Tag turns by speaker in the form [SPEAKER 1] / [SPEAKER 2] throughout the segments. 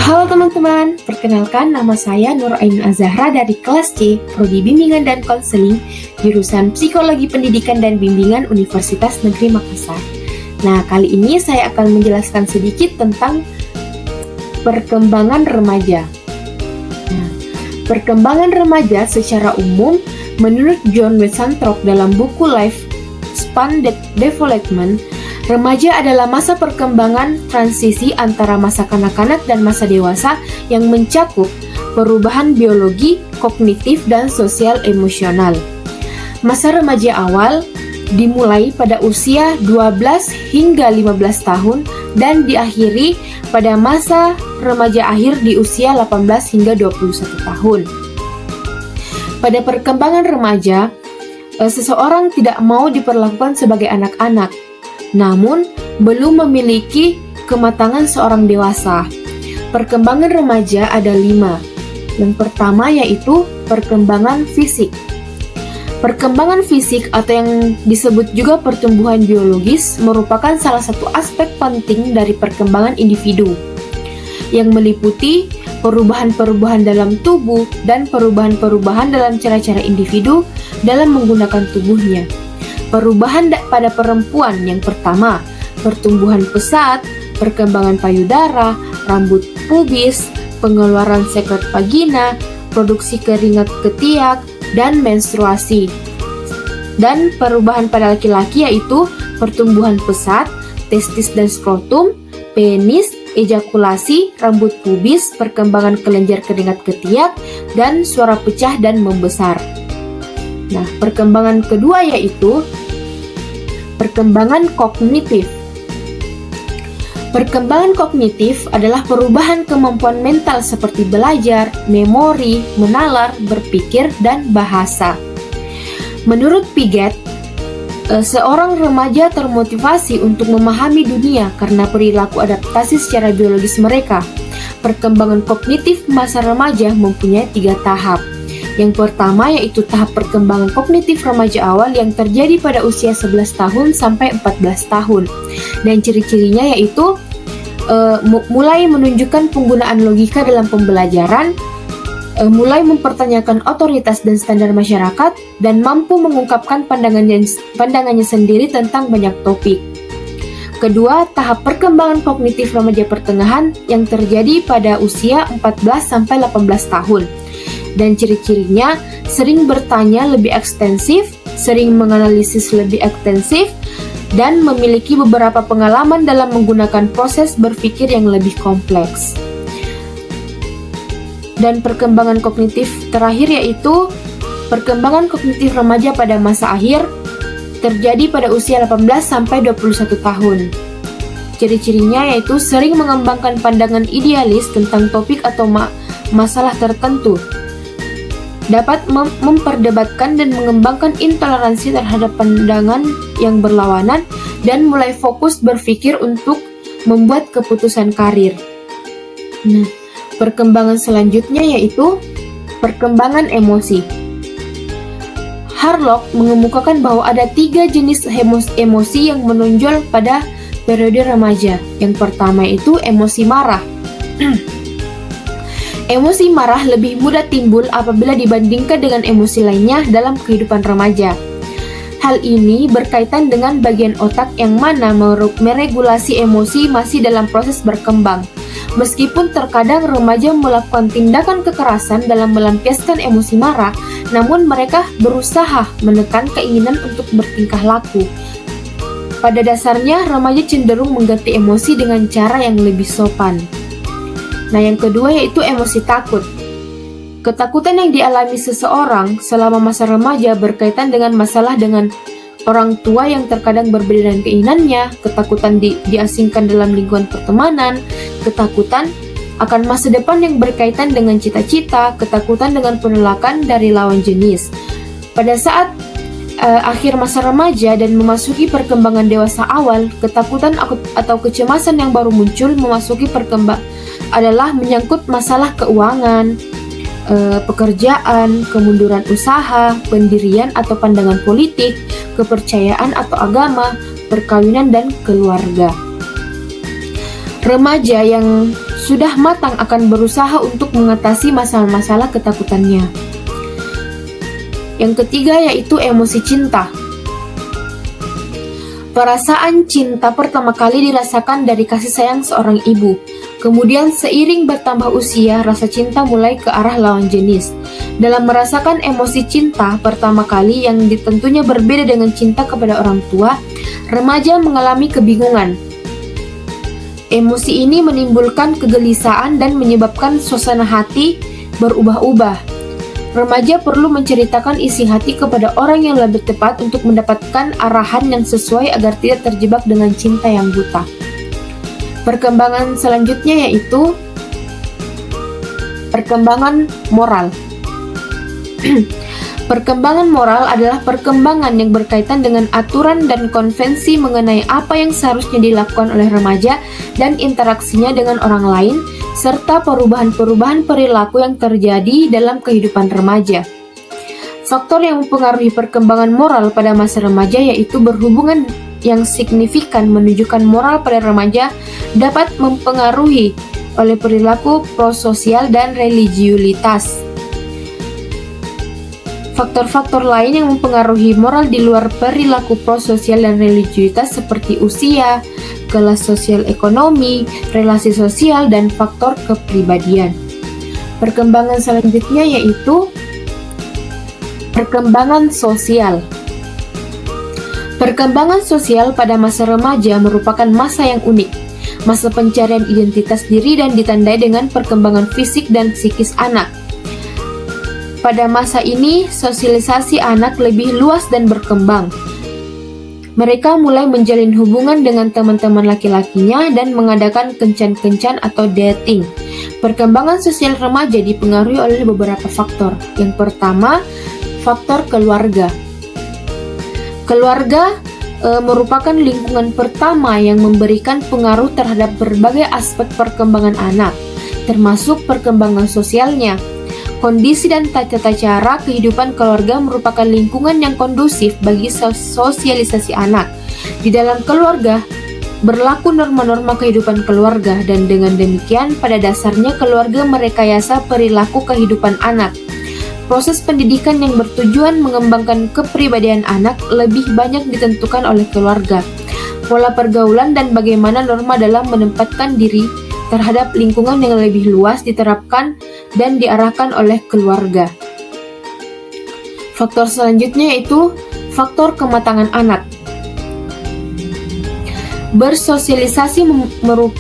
[SPEAKER 1] Halo teman-teman, perkenalkan nama saya Nur Ainun Azahra dari kelas C, Prodi Bimbingan dan Konseling, jurusan Psikologi Pendidikan dan Bimbingan Universitas Negeri Makassar. Nah, kali ini saya akan menjelaskan sedikit tentang perkembangan remaja. Nah, perkembangan remaja secara umum, menurut John Westanthrop dalam buku Lifespan Development, remaja adalah masa perkembangan transisi antara masa kanak-kanak dan masa dewasa yang mencakup perubahan biologi, kognitif, dan sosial emosional. Masa remaja awal dimulai pada usia 12 hingga 15 tahun dan diakhiri pada masa remaja akhir di usia 18 hingga 21 tahun. Pada perkembangan remaja, seseorang tidak mau diperlakukan sebagai anak-anak, namun belum memiliki kematangan seorang dewasa. Perkembangan remaja ada 5. Yang pertama yaitu perkembangan fisik. Perkembangan fisik atau yang disebut juga pertumbuhan biologis merupakan salah satu aspek penting dari perkembangan individu, yang meliputi perubahan-perubahan dalam tubuh dan perubahan-perubahan dalam cara-cara individu dalam menggunakan tubuhnya. Perubahan pada perempuan yang pertama, pertumbuhan pesat, perkembangan payudara, rambut pubis, pengeluaran sekret vagina, produksi keringat ketiak, dan menstruasi. Dan perubahan pada laki-laki yaitu pertumbuhan pesat, testis dan skrotum, penis, ejakulasi, rambut pubis, perkembangan kelenjar keringat ketiak, dan suara pecah dan membesar. Nah, perkembangan kedua yaitu perkembangan kognitif. Perkembangan kognitif adalah perubahan kemampuan mental seperti belajar, memori, menalar, berpikir, dan bahasa. Menurut Piaget, seorang remaja termotivasi untuk memahami dunia karena perilaku adaptasi secara biologis mereka. Perkembangan kognitif masa remaja mempunyai 3 tahap. Yang pertama yaitu tahap perkembangan kognitif remaja awal yang terjadi pada usia 11 tahun sampai 14 tahun. Dan ciri-cirinya yaitu mulai menunjukkan penggunaan logika dalam pembelajaran, mulai mempertanyakan otoritas dan standar masyarakat, dan mampu mengungkapkan pandangannya sendiri tentang banyak topik. Kedua, tahap perkembangan kognitif remaja pertengahan yang terjadi pada usia 14 sampai 18 tahun. Dan ciri-cirinya sering bertanya lebih ekstensif, sering menganalisis lebih ekstensif, dan memiliki beberapa pengalaman dalam menggunakan proses berpikir yang lebih kompleks. Dan perkembangan kognitif terakhir yaitu perkembangan kognitif remaja pada masa akhir terjadi pada usia 18 sampai 21 tahun. Ciri-cirinya yaitu sering mengembangkan pandangan idealis tentang topik atau masalah tertentu, dapat memperdebatkan dan mengembangkan intoleransi terhadap pandangan yang berlawanan, dan mulai fokus berpikir untuk membuat keputusan karir. Nah, perkembangan selanjutnya yaitu perkembangan emosi. Harlock mengemukakan bahwa ada 3 jenis emosi yang menonjol pada periode remaja. Yang pertama itu emosi marah. Emosi marah lebih mudah timbul apabila dibandingkan dengan emosi lainnya dalam kehidupan remaja. Hal ini berkaitan dengan bagian otak yang mana meregulasi emosi masih dalam proses berkembang. Meskipun terkadang remaja melakukan tindakan kekerasan dalam melampiaskan emosi marah, namun mereka berusaha menekan keinginan untuk bertingkah laku. Pada dasarnya, remaja cenderung mengganti emosi dengan cara yang lebih sopan. Nah, yang kedua yaitu emosi takut. Ketakutan yang dialami seseorang selama masa remaja berkaitan dengan masalah dengan orang tua yang terkadang berbeda dengan keinginannya, ketakutan diasingkan dalam lingkungan pertemanan, ketakutan akan masa depan yang berkaitan dengan cita-cita, ketakutan dengan penolakan dari lawan jenis. Pada saat akhir masa remaja dan memasuki perkembangan dewasa awal, ketakutan atau kecemasan yang baru muncul memasuki adalah menyangkut masalah keuangan, pekerjaan, kemunduran usaha, pendirian atau pandangan politik, kepercayaan atau agama, perkawinan, dan keluarga. Remaja yang sudah matang akan berusaha untuk mengatasi masalah-masalah ketakutannya. Yang ketiga yaitu emosi cinta. Perasaan cinta pertama kali dirasakan dari kasih sayang seorang ibu. Kemudian seiring bertambah usia, rasa cinta mulai ke arah lawan jenis. Dalam merasakan emosi cinta pertama kali yang tentunya berbeda dengan cinta kepada orang tua, remaja mengalami kebingungan. Emosi ini menimbulkan kegelisahan dan menyebabkan suasana hati berubah-ubah. Remaja perlu menceritakan isi hati kepada orang yang lebih tepat untuk mendapatkan arahan yang sesuai agar tidak terjebak dengan cinta yang buta. Perkembangan selanjutnya yaitu perkembangan moral. Perkembangan moral adalah perkembangan yang berkaitan dengan aturan dan konvensi mengenai apa yang seharusnya dilakukan oleh remaja dan interaksinya dengan orang lain, serta perubahan-perubahan perilaku yang terjadi dalam kehidupan remaja. Faktor yang mempengaruhi perkembangan moral pada masa remaja yaitu berhubungan yang signifikan menunjukkan moral pada remaja dapat mempengaruhi oleh perilaku prososial dan religiulitas. Faktor-faktor lain yang mempengaruhi moral di luar perilaku prososial dan religiulitas seperti usia, kelas sosial ekonomi, relasi sosial, dan faktor kepribadian. Perkembangan selanjutnya yaitu perkembangan sosial. Perkembangan sosial pada masa remaja merupakan masa yang unik, masa pencarian identitas diri dan ditandai dengan perkembangan fisik dan psikis anak. Pada masa ini, sosialisasi anak lebih luas dan berkembang. Mereka mulai menjalin hubungan dengan teman-teman laki-lakinya dan mengadakan kencan-kencan atau dating. Perkembangan sosial remaja dipengaruhi oleh beberapa faktor. Yang pertama, faktor keluarga. Keluarga merupakan lingkungan pertama yang memberikan pengaruh terhadap berbagai aspek perkembangan anak, termasuk perkembangan sosialnya. Kondisi dan tata cara kehidupan keluarga merupakan lingkungan yang kondusif bagi sosialisasi anak. Di dalam keluarga, berlaku norma-norma kehidupan keluarga dan dengan demikian pada dasarnya keluarga merekayasa perilaku kehidupan anak. Proses pendidikan yang bertujuan mengembangkan kepribadian anak lebih banyak ditentukan oleh keluarga. Pola pergaulan dan bagaimana norma dalam menempatkan diri terhadap lingkungan yang lebih luas diterapkan dan diarahkan oleh keluarga. Faktor selanjutnya yaitu faktor kematangan anak. Bersosialisasi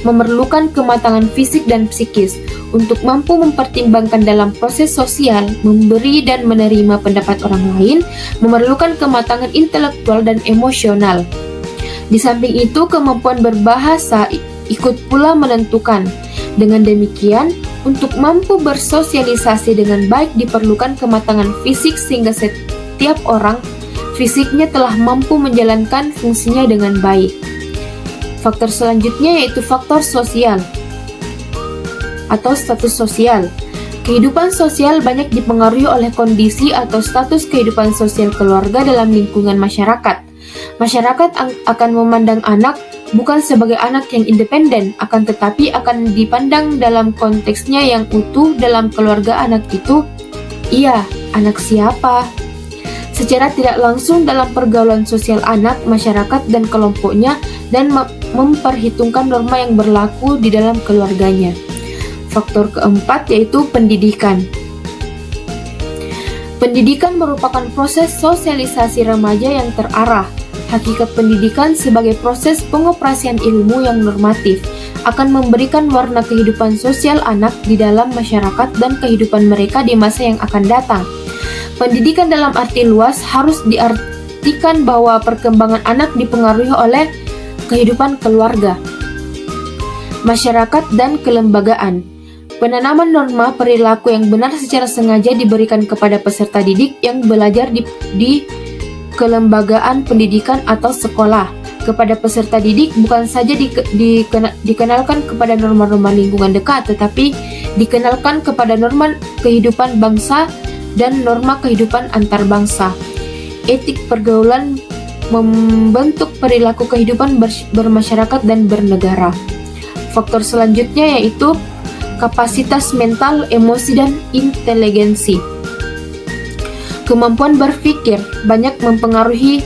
[SPEAKER 1] memerlukan kematangan fisik dan psikis untuk mampu mempertimbangkan dalam proses sosial, memberi dan menerima pendapat orang lain, memerlukan kematangan intelektual dan emosional. Di samping itu, kemampuan berbahasa ikut pula menentukan. Dengan demikian, untuk mampu bersosialisasi dengan baik diperlukan kematangan fisik sehingga setiap orang fisiknya telah mampu menjalankan fungsinya dengan baik. Faktor selanjutnya yaitu faktor sosial atau status sosial. Kehidupan sosial banyak dipengaruhi oleh kondisi atau status kehidupan sosial keluarga dalam lingkungan masyarakat. Masyarakat akan memandang anak bukan sebagai anak yang independen, akan tetapi akan dipandang dalam konteksnya yang utuh dalam keluarga anak itu. Iya, anak siapa? Secara tidak langsung dalam pergaulan sosial anak, masyarakat dan kelompoknya dan memperhitungkan norma yang berlaku di dalam keluarganya. Faktor keempat yaitu pendidikan. Pendidikan merupakan proses sosialisasi remaja yang terarah. Hakikat pendidikan sebagai proses pengoperasian ilmu yang normatif akan memberikan warna kehidupan sosial anak di dalam masyarakat dan kehidupan mereka di masa yang akan datang. Pendidikan dalam arti luas harus diartikan bahwa perkembangan anak dipengaruhi oleh kehidupan keluarga, masyarakat, dan kelembagaan. Penanaman norma perilaku yang benar secara sengaja diberikan kepada peserta didik yang belajar di kelembagaan pendidikan atau sekolah. Kepada peserta didik bukan saja dikenalkan kepada norma-norma lingkungan dekat, tetapi dikenalkan kepada norma kehidupan bangsa dan norma kehidupan antar bangsa. Etik pergaulan membentuk perilaku kehidupan bermasyarakat dan bernegara. faktor selanjutnya yaitu kapasitas mental, emosi, dan inteligensi. Kemampuan berpikir banyak mempengaruhi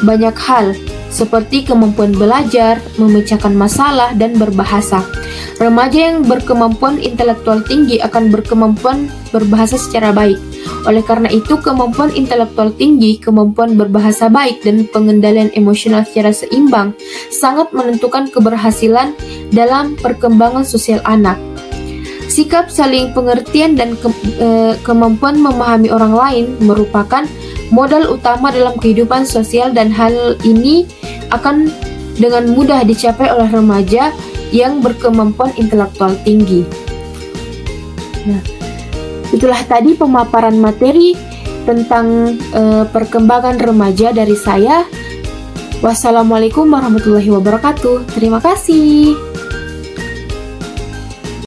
[SPEAKER 1] banyak hal, seperti kemampuan belajar, memecahkan masalah, dan berbahasa. Remaja yang berkemampuan intelektual tinggi akan berkemampuan berbahasa secara baik. Oleh karena itu, kemampuan intelektual tinggi, kemampuan berbahasa baik, dan pengendalian emosional secara seimbang sangat menentukan keberhasilan dalam perkembangan sosial anak. Sikap saling pengertian dan kemampuan memahami orang lain merupakan modal utama dalam kehidupan sosial, dan hal ini akan dengan mudah dicapai oleh remaja yang berkemampuan intelektual tinggi. Nah, itulah tadi pemaparan materi tentang perkembangan remaja dari saya. Wassalamualaikum warahmatullahi wabarakatuh. Terima kasih.